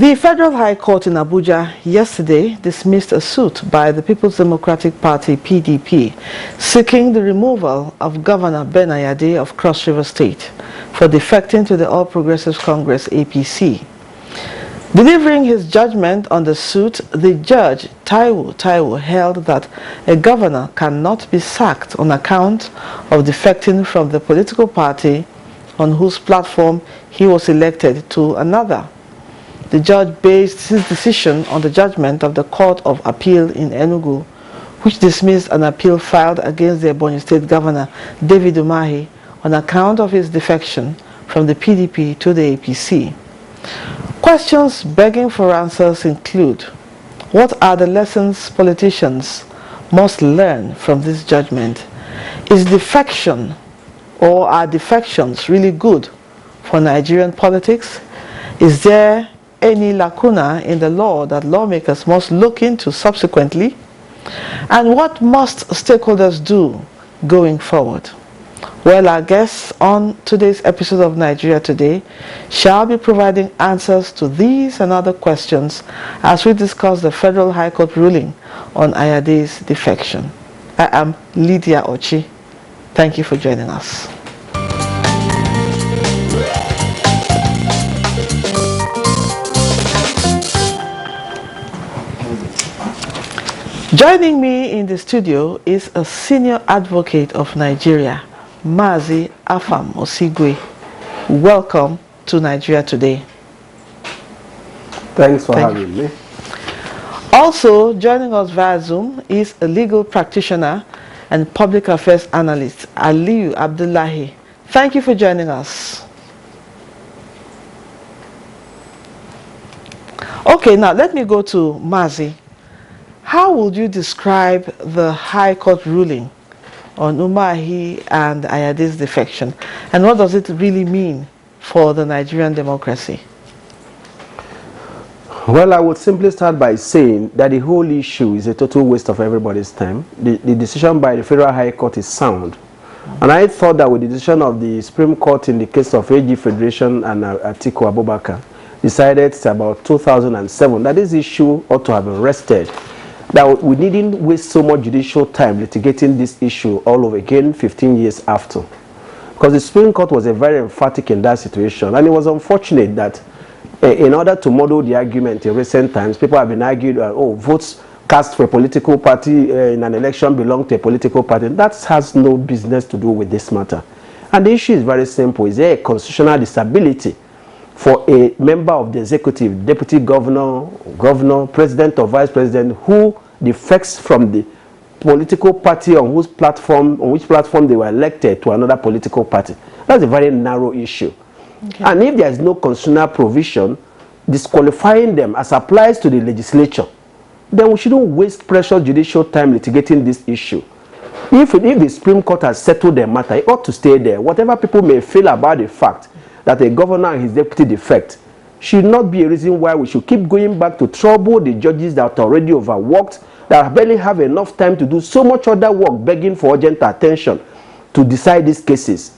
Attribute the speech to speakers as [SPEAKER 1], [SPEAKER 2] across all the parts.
[SPEAKER 1] The Federal High Court in Abuja yesterday dismissed a suit by the People's Democratic Party (PDP) seeking the removal of Governor Ben Ayade of Cross River State for defecting to the All Progressives Congress (APC). Delivering his judgment on the suit, the judge Taiwo held that a governor cannot be sacked on account of defecting from the political party on whose platform he was elected to another. The judge based his decision on the judgment of the Court of Appeal in Enugu, which dismissed an appeal filed against the Ebonyi State Governor David Umahi on account of his defection from the PDP to the APC. Questions begging for answers include: what are the lessons politicians must learn from this judgment? Is defection or are defections really good for Nigerian politics? Is there any lacuna in the law that lawmakers must look into subsequently? And what must stakeholders do going forward? Well, our guests on today's episode of Nigeria Today shall be providing answers to these and other questions as we discuss the Federal High Court ruling on Ayade's defection. I am Lydia Ochi. Thank you for joining us. Joining me in the studio is a senior advocate of Nigeria, Mazi Afam Osigwe. Welcome to Nigeria Today.
[SPEAKER 2] Thanks for having me.
[SPEAKER 1] Also joining us via Zoom is a legal practitioner and public affairs analyst, Aliyu Abdullahi. Thank you for joining us. Okay, now let me go to Mazi. How would you describe the High Court ruling on Umahi and Ayade's defection, and what does it really mean for the Nigerian democracy?
[SPEAKER 2] Well, I would simply start by saying that the whole issue is a total waste of everybody's time. The decision by the Federal High Court is sound. And I thought that with the decision of the Supreme Court in the case of AG Federation and Atiku Abubakar, decided about 2007 that this issue ought to have been rested. That we needn't waste so much judicial time litigating this issue all over again 15 years after. Because the Supreme Court was very emphatic in that situation. And it was unfortunate that in order to model the argument in recent times, people have been arguing that, votes cast for a political party in an election belong to a political party. That has no business to do with this matter. And the issue is very simple. Is there a constitutional disability for a member of the executive, deputy governor, president or vice president who defects from the political party on which platform they were elected to another political party? That's a very narrow issue. Okay. And if there is no constitutional provision disqualifying them as applies to the legislature, then we shouldn't waste precious judicial time litigating this issue. If the Supreme Court has settled the matter, it ought to stay there. Whatever people may feel about the fact that a governor and his deputy defect should not be a reason why we should keep going back to trouble the judges that are already overworked, that barely have enough time to do so much other work, begging for urgent attention to decide these cases.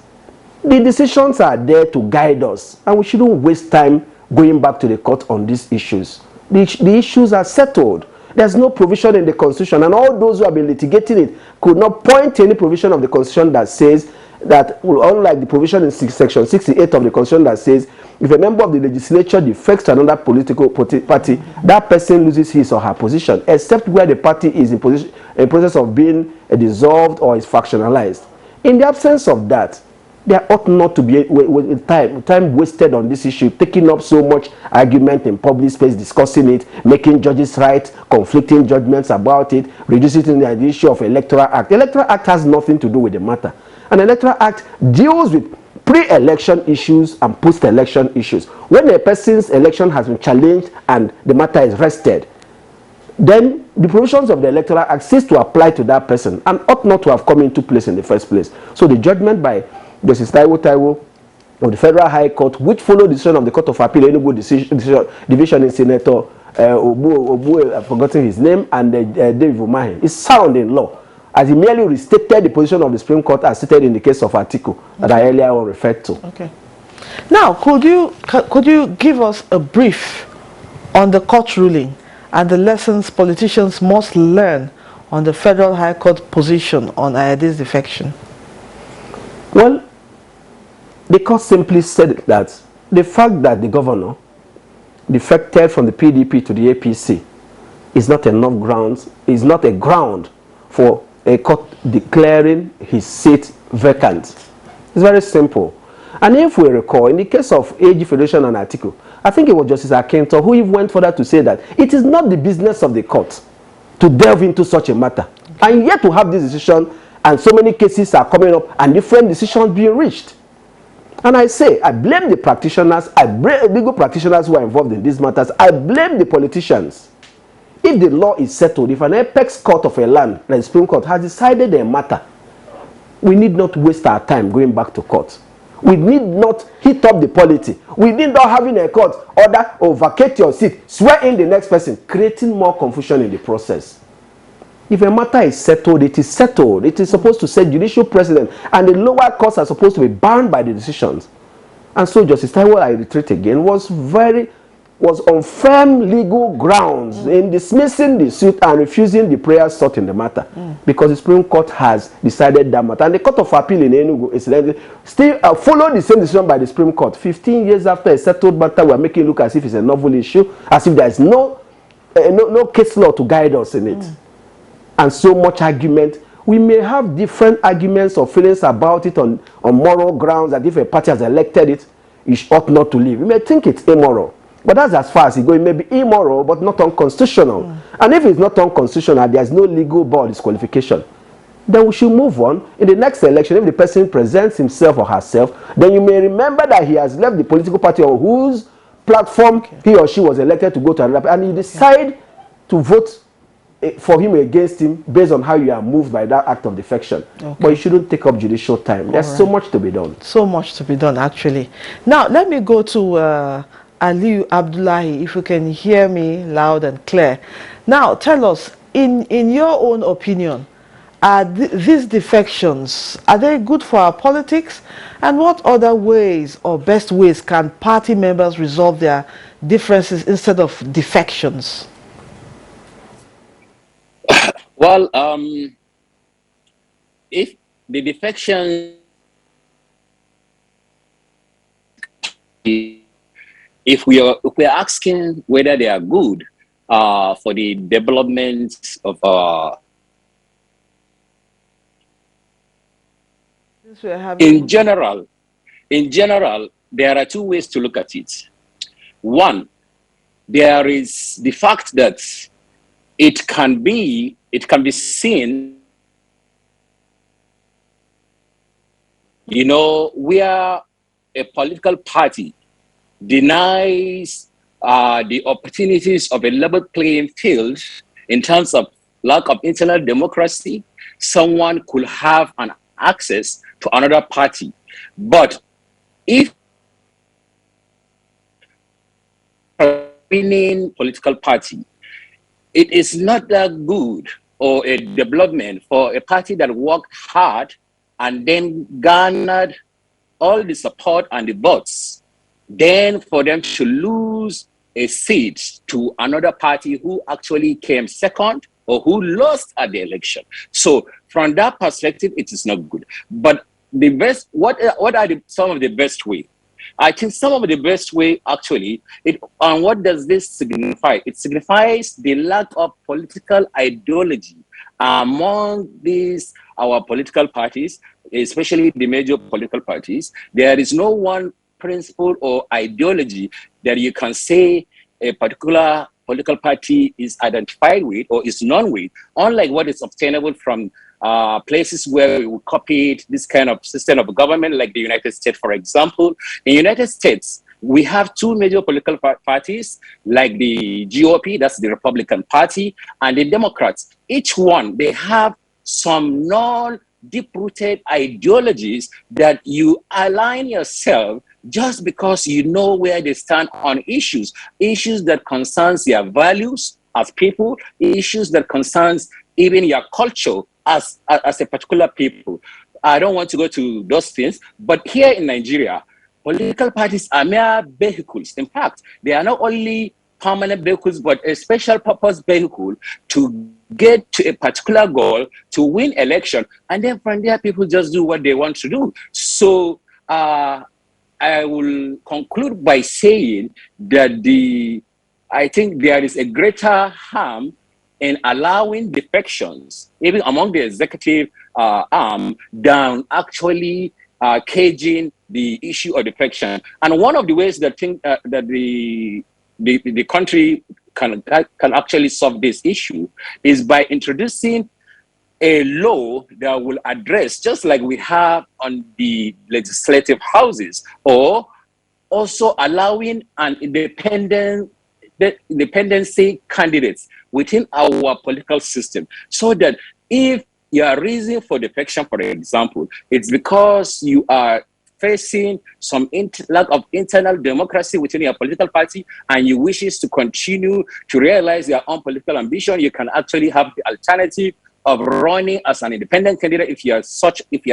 [SPEAKER 2] The decisions are there to guide us, and we shouldn't waste time going back to the court on these issues. The issues are settled. There's no provision in the Constitution, and all those who have been litigating it could not point to any provision of the Constitution that says that, unlike the provision in section 68 of the Constitution that says if a member of the legislature defects to another political party, that person loses his or her position, except where the party is in process of being dissolved or is factionalized. In the absence of that, there ought not to be time wasted on this issue, taking up so much argument in public space, discussing it, making judges write conflicting judgments about it, reducing the issue of Electoral Act. The Electoral Act has nothing to do with the matter. An Electoral Act deals with pre-election issues and post-election issues. When a person's election has been challenged and the matter is rested, then the provisions of the Electoral Act cease to apply to that person and ought not to have come into place in the first place. So the judgment by Justice Taiwo of the Federal High Court, which followed the decision of the Court of Appeal, Enugu Division in Senator Obu, I've forgotten his name, and David Umahi, is sound in law, as he merely restated the position of the Supreme Court as stated in the case of Atiku that I earlier referred to.
[SPEAKER 1] Okay. Now, could you give us a brief on the court ruling and the lessons politicians must learn on the Federal High Court position on Ayade's defection?
[SPEAKER 2] Well, the court simply said that the fact that the governor defected from the PDP to the APC is not enough grounds, is not a ground for a court declaring his seat vacant. It's very simple. And if we recall, in the case of AG Federation and Atiku, I think it was Justice Akinto who even went further to say that it is not the business of the court to delve into such a matter. And yet to have this decision, and so many cases are coming up and different decisions being reached. And I say, I blame the practitioners, I blame legal practitioners who are involved in these matters, I blame the politicians. If the law is settled, if an apex court of a land, like the Supreme Court, has decided a matter, we need not waste our time going back to court. We need not hit up the polity. We need not having a court order or vacate your seat, swear in the next person, creating more confusion in the process. If a matter is settled, it is settled. It is supposed to set judicial precedent, and the lower courts are supposed to be bound by the decisions. And so Justice Taiwo, I reiterate again, was on firm legal grounds in dismissing the suit and refusing the prayer sought in the matter, because the Supreme Court has decided that matter. And the Court of Appeal in Enugu is still followed the same decision by the Supreme Court. 15 years after a settled matter, we are making it look as if it's a novel issue, as if there is no case law to guide us in it. And so much argument. We may have different arguments or feelings about it on moral grounds, that if a party has elected it, it ought not to leave. We may think it's immoral, but that's as far as it goes. It may be immoral, but not unconstitutional. And if it's not unconstitutional, there's no legal bar disqualification, then we should move on. In the next election, if the person presents himself or herself, then you may remember that he has left the political party on whose platform he or she was elected to go to another, and you decide to vote for him or against him based on how you are moved by that act of defection. But you shouldn't take up judicial time. There's so much to be done.
[SPEAKER 1] So much to be done, actually. Now, let me go to Aliyu Abdullahi, if you can hear me loud and clear. Now, tell us, in your own opinion, are these defections, are they good for our politics? And what other ways or best ways can party members resolve their differences instead of defections?
[SPEAKER 3] Well, if the defection, if we are asking whether they are good for the development of in general, there are two ways to look at it. One, there is the fact that it can be seen, where a political party denies the opportunities of a level playing field in terms of lack of internal democracy. Someone could have an access to another party. But if a winning political party, it is not that good or a development for a party that worked hard and then garnered all the support and the votes, then for them to lose a seat to another party who actually came second or who lost at the election. So from that perspective, it is not good. But the best, what are some of the best ways? I think some of the best way, actually, and what does this signify? It signifies the lack of political ideology among our political parties, especially the major political parties. There is no one principle or ideology that you can say a particular political party is identified with or is known with, unlike what is obtainable from places where we copied this kind of system of government, like the United States, for example. In the United States, we have two major political parties, like the GOP, that's the Republican Party, and the Democrats. Each one, they have some non-deep-rooted ideologies that you align yourself just because you know where they stand on issues that concerns your values as people, issues that concerns even your culture as a particular people. I don't want to go to those things, but here in Nigeria, political parties are mere vehicles. In fact, they are not only permanent vehicles, but a special purpose vehicle to get to a particular goal, to win election. And then from there, people just do what they want to do. So I will conclude by saying that I think there is a greater harm in allowing defections, even among the executive arm, than actually caging the issue of defection. And one of the ways that the country can actually solve this issue is by introducing a law that will address, just like we have on the legislative houses, or also allowing an independency candidates within our political system, so that if you are raising for defection, for example, it's because you are facing some lack of internal democracy within your political party, and you wishes to continue to realize your own political ambition, you can actually have the alternative of running as an independent candidate if you are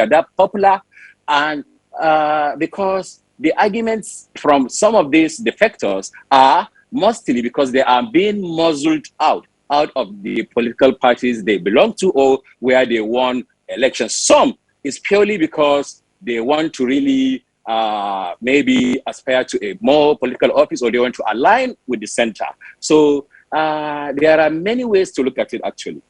[SPEAKER 3] that popular. And because the arguments from some of these defectors are mostly because they are being muzzled out of the political parties they belong to or where they won elections. Some is purely because they want to really maybe aspire to a more political office, or they want to align with the center. So there are many ways to look at it, actually.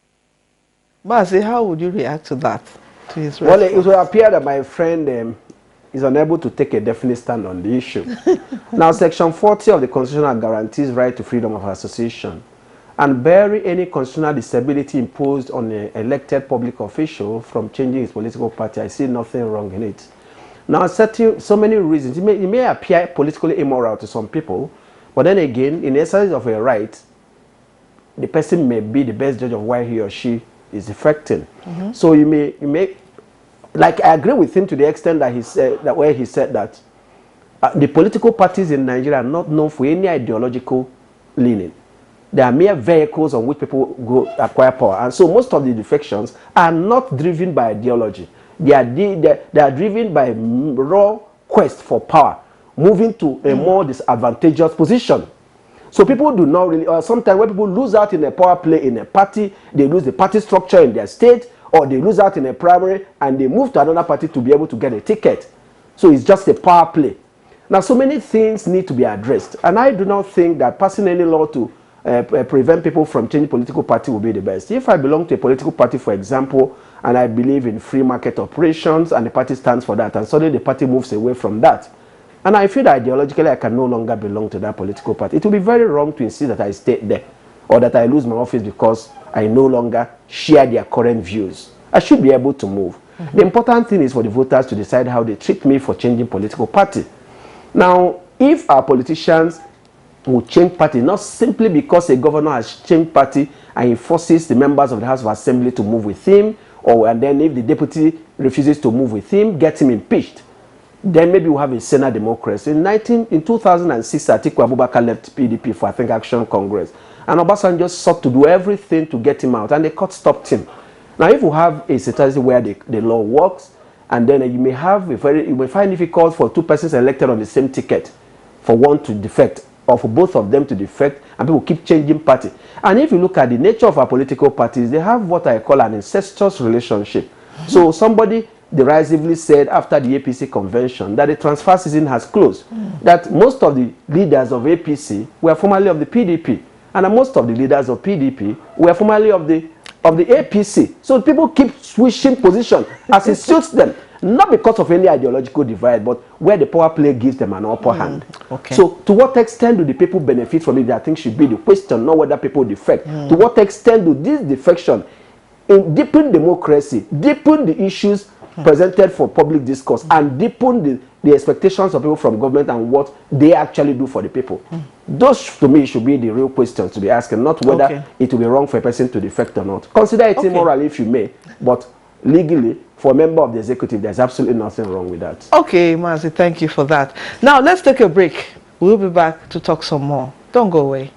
[SPEAKER 1] Mazi, how would you react to that? To his
[SPEAKER 2] Well,
[SPEAKER 1] response?
[SPEAKER 2] it will appear that my friend is unable to take a definite stand on the issue. Now, Section 40 of the Constitution guarantees right to freedom of association and bury any constitutional disability imposed on an elected public official from changing his political party. I see nothing wrong in it. Now, so many reasons. It may appear politically immoral to some people, but then again, in the exercise of a right, the person may be the best judge of why he or she is defecting. So you may, like, I agree with him to the extent that he said that the political parties in Nigeria are not known for any ideological leaning. They are mere vehicles on which people go acquire power, and so most of the defections are not driven by ideology. They are driven by raw quest for power, moving to a more disadvantageous position. So people do not really, or sometimes when people lose out in a power play in a party, they lose the party structure in their state, or they lose out in a primary and they move to another party to be able to get a ticket. So it's just a power play. Now, so many things need to be addressed, and I do not think that passing any law to prevent people from changing political party will be the best. If I belong to a political party, for example, and I believe in free market operations, and the party stands for that, and suddenly the party moves away from that, and I feel that ideologically I can no longer belong to that political party, it will be very wrong to insist that I stay there, or that I lose my office because I no longer share their current views. I should be able to move. The important thing is for the voters to decide how they treat me for changing political party. Now, if our politicians will change party, not simply because a governor has changed party and he forces the members of the House of Assembly to move with him, and then if the deputy refuses to move with him, get him impeached, then maybe we'll have a Senate democracy. In 2006, Atiku Abubakar left PDP for, I think, Action Congress. And Obasanjo sought to do everything to get him out, and the court stopped him. Now, if you have a situation where the law works, and then you may find it difficult for two persons elected on the same ticket, for one to defect, or for both of them to defect, and people keep changing party. And if you look at the nature of our political parties, they have what I call an incestuous relationship. So somebody derisively said after the APC convention that the transfer season has closed, that most of the leaders of APC were formerly of the PDP, and most of the leaders of PDP were formerly of the APC. So people keep switching position as it suits them, not because of any ideological divide, but where the power play gives them an upper hand.
[SPEAKER 1] Okay.
[SPEAKER 2] So to what extent do the people benefit from it? I think should be the question, not whether people defect. To what extent do this defection deepen democracy, deepen the issues presented for public discourse, and deepen the expectations of people from government and what they actually do for the people? Those, to me, should be the real questions to be asking, not whether it will be wrong for a person to defect or not. Consider it immoral if you may, but legally, for a member of the executive, there's absolutely nothing wrong with that.
[SPEAKER 1] Okay, Mazi, thank you for that. Now, let's take a break. We'll be back to talk some more. Don't go away.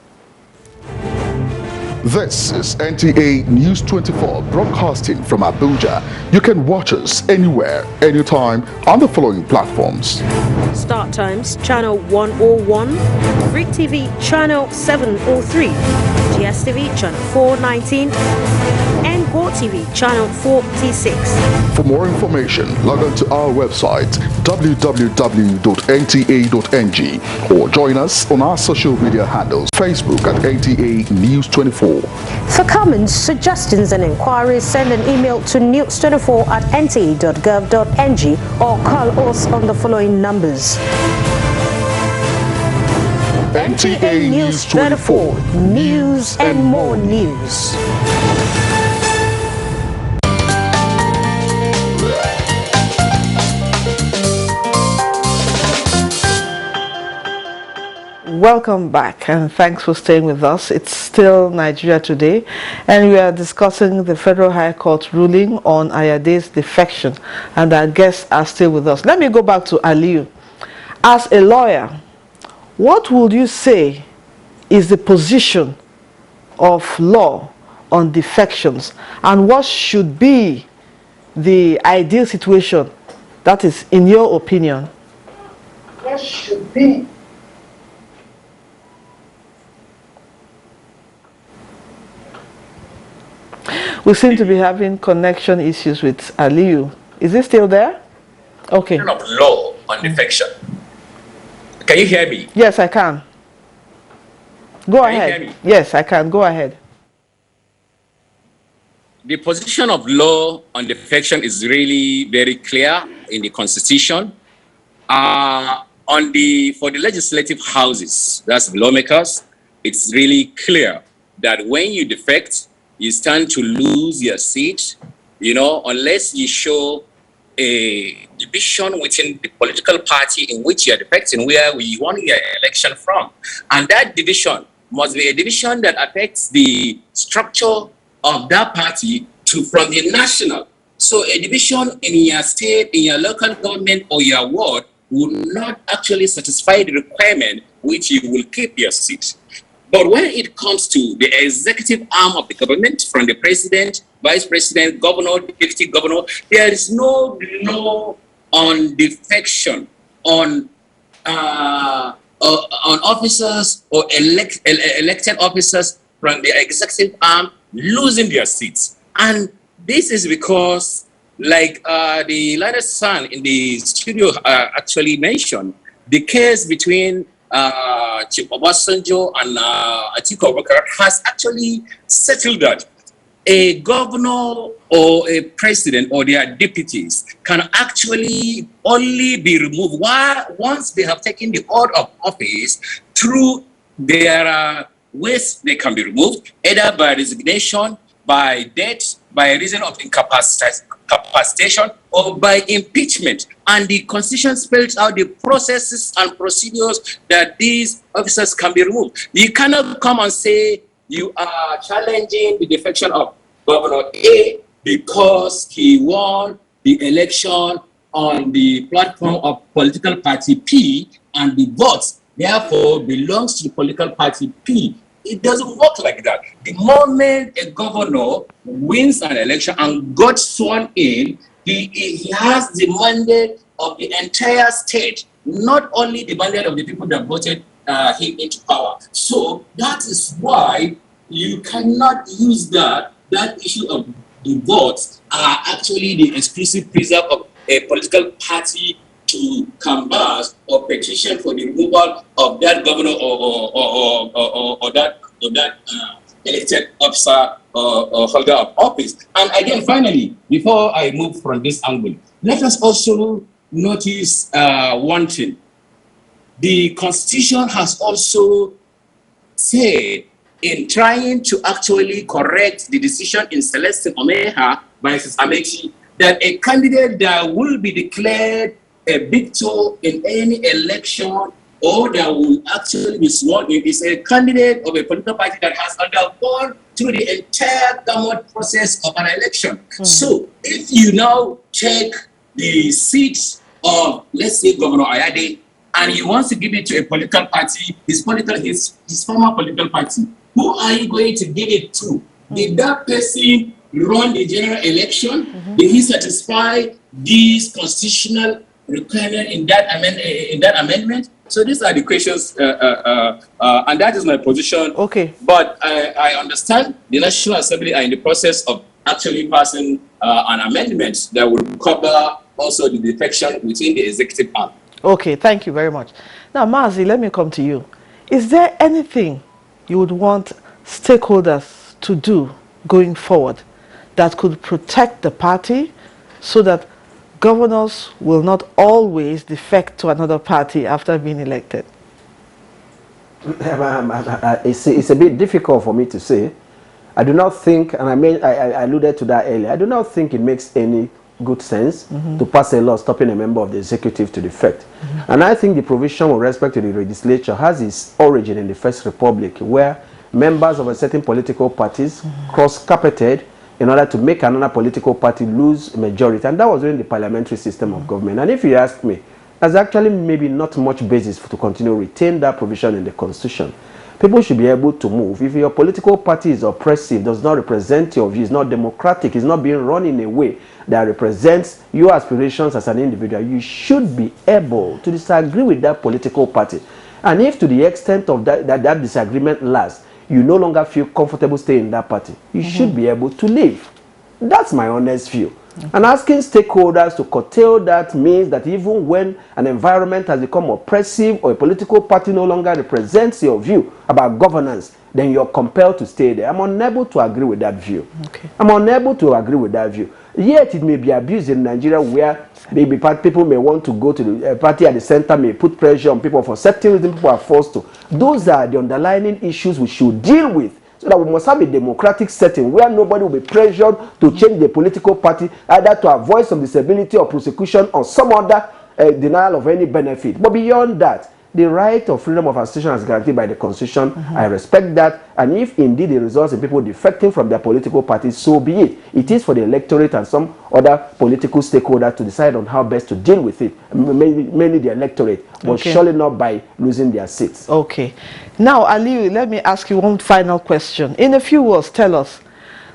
[SPEAKER 4] This is NTA News 24 broadcasting from Abuja. You can watch us anywhere, anytime on the following platforms.
[SPEAKER 5] Start Times, Channel 101, Free TV, Channel 703, GSTV, Channel 419, and Go TV, Channel 46.
[SPEAKER 4] For more information, log on to our website www.nta.ng or join us on our social media handles, Facebook at NTA News 24.
[SPEAKER 5] For comments, suggestions and inquiries, send an email to news24@nta.gov.ng or call us on the following numbers.
[SPEAKER 4] NTA News 24,
[SPEAKER 5] news and more news.
[SPEAKER 1] Welcome back and thanks for staying with us. It's still Nigeria Today and we are discussing the Federal High Court ruling on Ayade's defection, and our guests are still with us. Let me go back to Aliyu. As a lawyer, what would you say is the position of law on defections, and what should be the ideal situation, that is, in your opinion? What should be? We seem to be having connection issues with Aliyu. Is he still there? Okay.
[SPEAKER 3] Of law on defection. Can you hear me?
[SPEAKER 1] Yes, I can. Go ahead.
[SPEAKER 3] You hear me?
[SPEAKER 1] Yes, I can. Go ahead.
[SPEAKER 3] The position of law on defection is really very clear in the Constitution. For the legislative houses, that's the lawmakers, it's really clear that when you defect, you stand to lose your seat, unless you show a division within the political party in which you are defecting, where you won your election from. And that division must be a division that affects the structure of that party from the national. So a division in your state, in your local government or your ward will not actually satisfy the requirement which you will keep your seat. But when it comes to the executive arm of the government, from the president, vice president, governor, deputy governor, there is no law on defection, on officers or elected officers from the executive arm losing their seats. And this is because, like the latest son in the studio actually mentioned, the case between Chief Obasanjo and Atiku Abubakar has actually settled that a governor or a president or their deputies can actually only be removed once they have taken the oath of office. Through their ways they can be removed, either by resignation, by death, by reason of incapacitation, or by impeachment. And the Constitution spells out the processes and procedures that these officers can be removed. You cannot come and say you are challenging the defection of Governor A because he won the election on the platform of political party P, and the votes therefore belongs to the political party P. It doesn't work like that. The moment a governor wins an election and got sworn in, he has the mandate of the entire state, not only the mandate of the people that voted him into power. So that is why you cannot use that issue of the votes are actually the exclusive preserve of a political party to canvass or petition for the removal of that governor or that elected officer or holder of office. And again, finally, before I move from this angle, let us also notice one thing. The Constitution has also said, in trying to actually correct the decision in Celestine Omeha versus Amechi, that a candidate that will be declared a victor in any election or that will actually be sworn in is a candidate of a political party that has undergone through the entire government process of an election. So if you now take the seats of, let's say, Governor Ayade, and he wants to give it to a political party, his former political party, who are you going to give it to? Did that person run the general election? Did he satisfy these constitutional requirements in that amendment? So these are the questions, and that is my position.
[SPEAKER 1] Okay.
[SPEAKER 3] But I understand the National Assembly are in the process of actually passing an amendment that will cover also the defection within the executive arm.
[SPEAKER 1] Okay, thank you very much. Now, Mazi, let me come to you. Is there anything you would want stakeholders to do going forward that could protect the party so that governors will not always defect to another party after being elected?
[SPEAKER 2] It's a bit difficult for me to say. I do not think, and I alluded to that earlier, I do not think it makes any good sense to pass a law stopping a member of the executive to defect. And I think the provision with respect to the legislature has its origin in the First Republic, where members of a certain political parties cross-carpeted in order to make another political party lose a majority. And that was during the parliamentary system of government. And if you ask me, there's actually maybe not much basis to continue retain that provision in the Constitution. People should be able to move. If your political party is oppressive, does not represent your views, not democratic, is not being run in a way that represents your aspirations as an individual, you should be able to disagree with that political party. And if to the extent of that disagreement lasts, you no longer feel comfortable staying in that party, you should be able to leave. That's my honest view. And asking stakeholders to curtail that means that even when an environment has become oppressive or a political party no longer represents your view about governance, then you're compelled to stay there. I'm unable to agree with that view.
[SPEAKER 1] Okay.
[SPEAKER 2] I'm unable to agree with that view. Yet it may be abused in Nigeria, where maybe people may want to go to the party at the center, may put pressure on people for certain reasons people are forced to. Those are the underlying issues we should deal with, so that we must have a democratic setting where nobody will be pressured to change the political party, either to avoid some disability or prosecution or some other denial of any benefit. But beyond that, the right of freedom of association is guaranteed by the Constitution. I respect that. And if indeed it results in people defecting from their political parties, so be it. It is for the electorate and some other political stakeholders to decide on how best to deal with it, mainly the electorate, but surely not by losing their seats.
[SPEAKER 1] Okay. Now, Aliyu, let me ask you one final question. In a few words, tell us,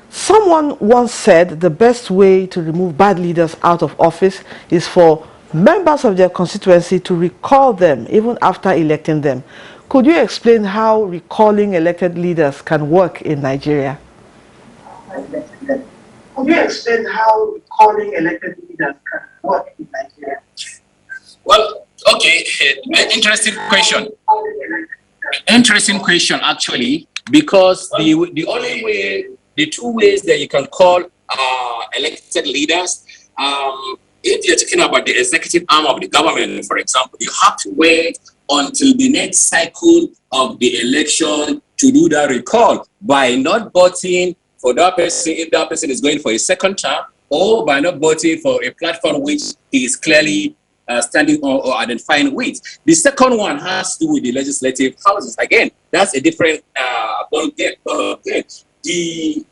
[SPEAKER 1] someone once said the best way to remove bad leaders out of office is for members of their constituency to recall them even after electing them. Could you explain how recalling elected leaders can work in Nigeria?
[SPEAKER 6] Could you explain how recalling elected leaders can work in Nigeria?
[SPEAKER 3] Well, okay, interesting question. Interesting question, actually, because the only way, the two ways that you can call elected leaders, if you're talking about the executive arm of the government, for example, you have to wait until the next cycle of the election to do that recall by not voting for that person if that person is going for a second term, or by not voting for a platform which he is clearly standing or identifying with. The second one has to do with the legislative houses. Again, that's a different ballgame. The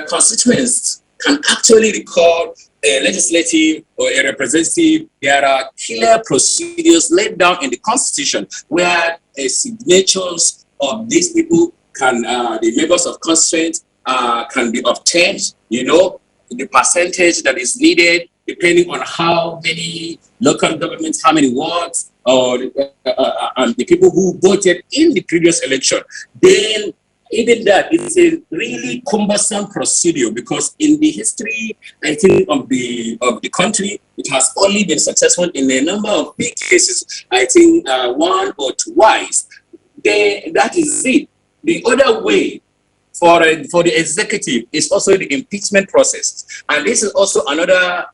[SPEAKER 3] constituents can actually recall a legislative or a representative. There are clear procedures laid down in the Constitution where the signatures of these people can, the members of constituents can be obtained, you know, the percentage that is needed, depending on how many local governments, how many wards, or and the people who voted in the previous election. Then even that is a really cumbersome procedure, because in the history, I think, of the country, it has only been successful in a number of big cases. I think one or twice. That is it. The other way for the executive is also the impeachment process, and this is also another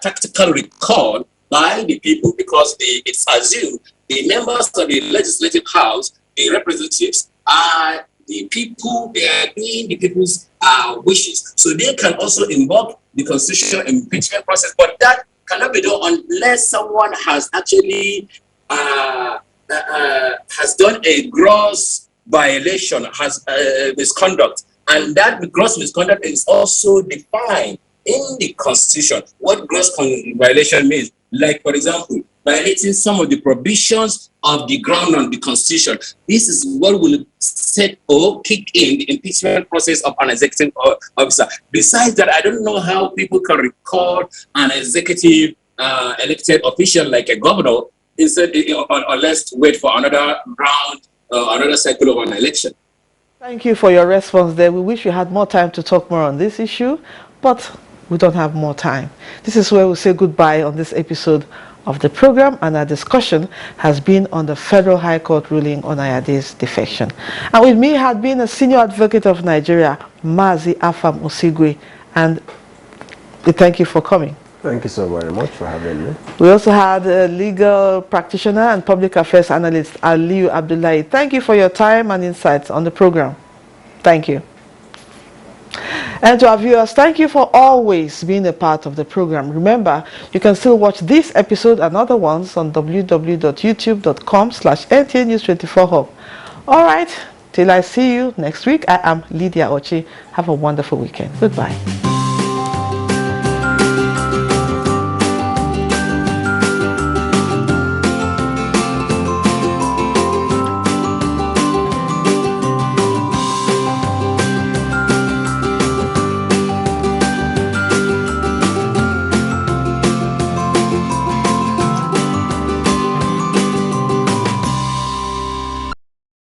[SPEAKER 3] tactical recall by the people, because it's assumed the members of the legislative house, the representatives, are the people, they are doing the people's wishes. So they can also invoke the constitutional impeachment process, but that cannot be done unless someone has actually has done a gross violation, has misconduct, and that gross misconduct is also defined in the Constitution. What gross violation means, like, for example, violating some of the provisions of the ground on the Constitution. This is what will set or kick in the impeachment process of an executive officer. Besides that, I don't know how people can record an executive elected official like a governor instead, unless wait for another round, another cycle of an election.
[SPEAKER 1] Thank you for your response there. We wish we had more time to talk more on this issue, but we don't have more time. This is where we say goodbye on this episode of the program, and our discussion has been on the Federal High Court ruling on Ayade's defection. And with me had been a senior advocate of Nigeria, Mazi Afam Osigwe, and we thank you for coming.
[SPEAKER 2] Thank you so very much for having me.
[SPEAKER 1] We also had a legal practitioner and public affairs analyst, Aliyu Abdullahi. Thank you for your time and insights on the program. Thank you. And to our viewers, thank you for always being a part of the program. Remember, you can still watch this episode and other ones on www.youtube.com/NTA News 24 Hub. All right, till I see you next week, I am Lydia Ochi. Have a wonderful weekend. Goodbye.